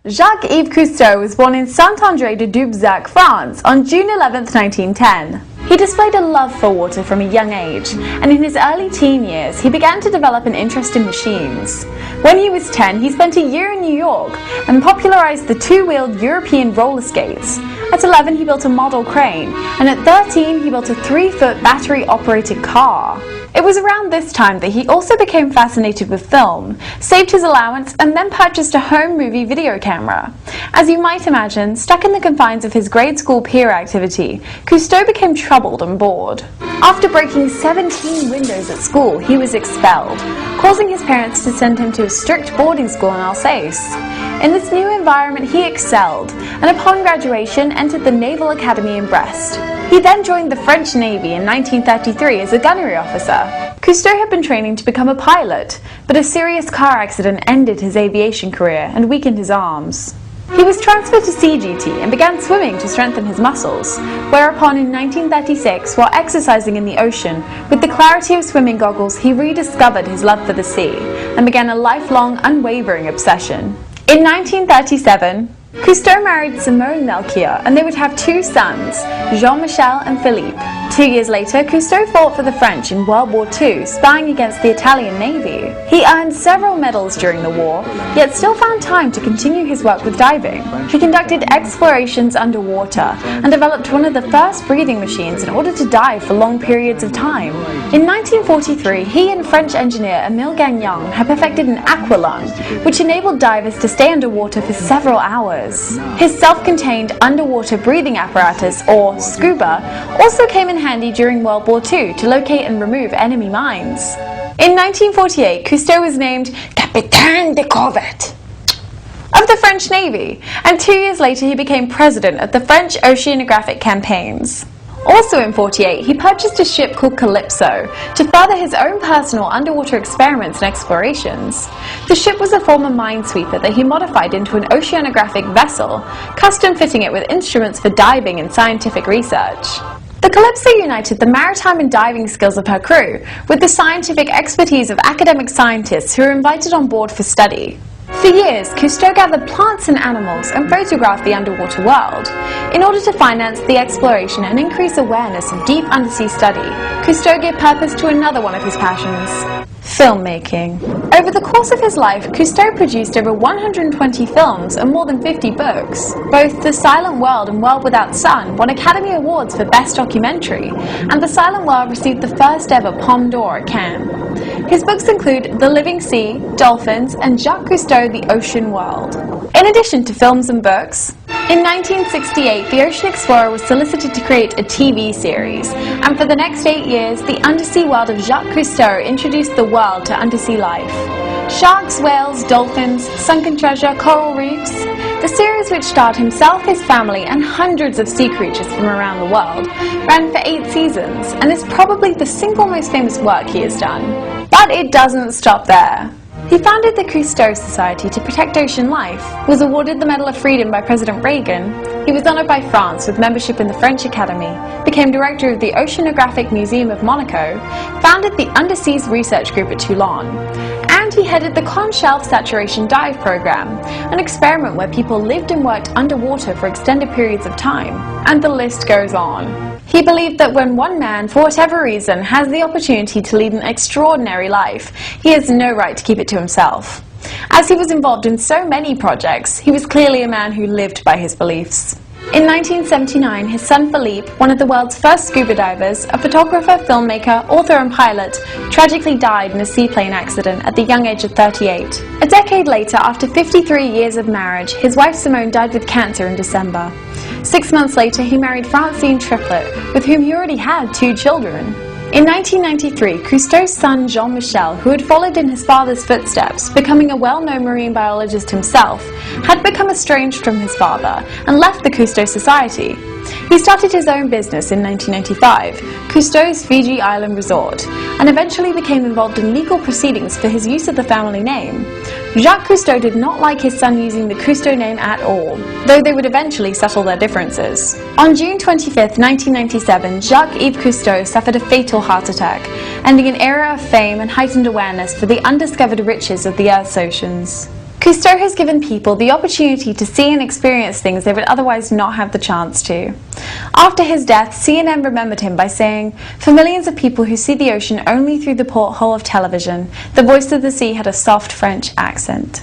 Jacques-Ив Cousteau was born in Saint-André-de-Dubzac, France on June 11, 1910. He displayed a love for water from a young age, and in his early teen years he began to develop an interest in machines. When he was 10, he spent a year in New York and popularized the two-wheeled European roller skates. At 11, he built a model crane, and at 13, he built a 3-foot battery-operated car. It was around this time that he also became fascinated with film, saved his allowance, and then purchased a home movie video camera. As you might imagine, stuck in the confines of his grade school peer activity, Cousteau became troubled and bored. After breaking 17 windows at school, he was expelled, causing his parents to send him to a strict boarding school in Alsace. In this new environment, he excelled, and upon graduation entered the Naval Academy in Brest. He then joined the French Navy in 1933 as a gunnery officer. Cousteau had been training to become a pilot, but a serious car accident ended his aviation career and weakened his arms. He was transferred to sea duty and began swimming to strengthen his muscles, whereupon in 1936, while exercising in the ocean, with the clarity of swimming goggles, he rediscovered his love for the sea and began a lifelong, unwavering obsession. In 1937, Cousteau married Simone Melchior, and they would have 2 sons, Jean-Michel and Philippe. 2 years later, Cousteau fought for the French in World War II, spying against the Italian Navy. He earned several medals during the war, yet still found time to continue his work with diving. He conducted explorations underwater and developed one of the first breathing machines in order to dive for long periods of time. In 1943, he and French engineer Émile Gagnon had perfected an aqualung, which enabled divers to stay underwater for several hours. His self-contained underwater breathing apparatus, or scuba, also came in handy during World War II to locate and remove enemy mines. In 1948, Cousteau was named Capitaine de Corvette of the French Navy, and 2 years later he became president of the French oceanographic campaigns. Also in 1948, he purchased a ship called Calypso to further his own personal underwater experiments and explorations. The ship was a former minesweeper that he modified into an oceanographic vessel, custom fitting it with instruments for diving and scientific research. The Calypso united the maritime and diving skills of her crew with the scientific expertise of academic scientists who were invited on board for study. For years, Cousteau gathered plants and animals and photographed the underwater world. In order to finance the exploration and increase awareness of deep undersea study, Cousteau gave purpose to another one of his passions: filmmaking. Over the course of his life, Cousteau produced over 120 films and more than 50 books. Both The Silent World and World Without Sun won Academy Awards for Best Documentary, and The Silent World received the first ever Palme d'Or at Cannes. His books include The Living Sea, Dolphins, and Jacques Cousteau, The Ocean World. In addition to films and books, in 1968, the Ocean Explorer was solicited to create a TV series, and for the next 8 years, the undersea world of Jacques Cousteau introduced the world to undersea life. Sharks, whales, dolphins, sunken treasure, coral reefs. The series, which starred himself, his family, and hundreds of sea creatures from around the world, ran for 8 seasons, and is probably the single most famous work he has done. But it doesn't stop there. He founded the Cousteau Society to protect ocean life, was awarded the Medal of Freedom by President Reagan, he was honored by France with membership in the French Academy, became director of the Oceanographic Museum of Monaco, founded the Underseas Research Group at Toulon, and he headed the Con-Shelf Saturation Dive Program, an experiment where people lived and worked underwater for extended periods of time, and the list goes on. He believed that when one man, for whatever reason, has the opportunity to lead an extraordinary life, he has no right to keep it to himself. As he was involved in so many projects, he was clearly a man who lived by his beliefs. In 1979, his son Philippe, one of the world's first scuba divers, a photographer, filmmaker, author and pilot, tragically died in a seaplane accident at the young age of 38. A decade later, after 53 years of marriage, his wife Simone died with cancer in December. 6 months later, he married Francine Triplet, with whom he already had 2 children. In 1993, Cousteau's son Jean-Michel, who had followed in his father's footsteps, becoming a well-known marine biologist himself, had become estranged from his father and left the Cousteau Society. He started his own business in 1995, Cousteau's Fiji Island Resort, and eventually became involved in legal proceedings for his use of the family name. Jacques Cousteau did not like his son using the Cousteau name at all, though they would eventually settle their differences. On June 25, 1997, Jacques-Ив Cousteau suffered a fatal heart attack, ending an era of fame and heightened awareness for the undiscovered riches of the Earth's oceans. Cousteau has given people the opportunity to see and experience things they would otherwise not have the chance to. After his death, CNN remembered him by saying, "For millions of people who see the ocean only through the porthole of television, the voice of the sea had a soft French accent."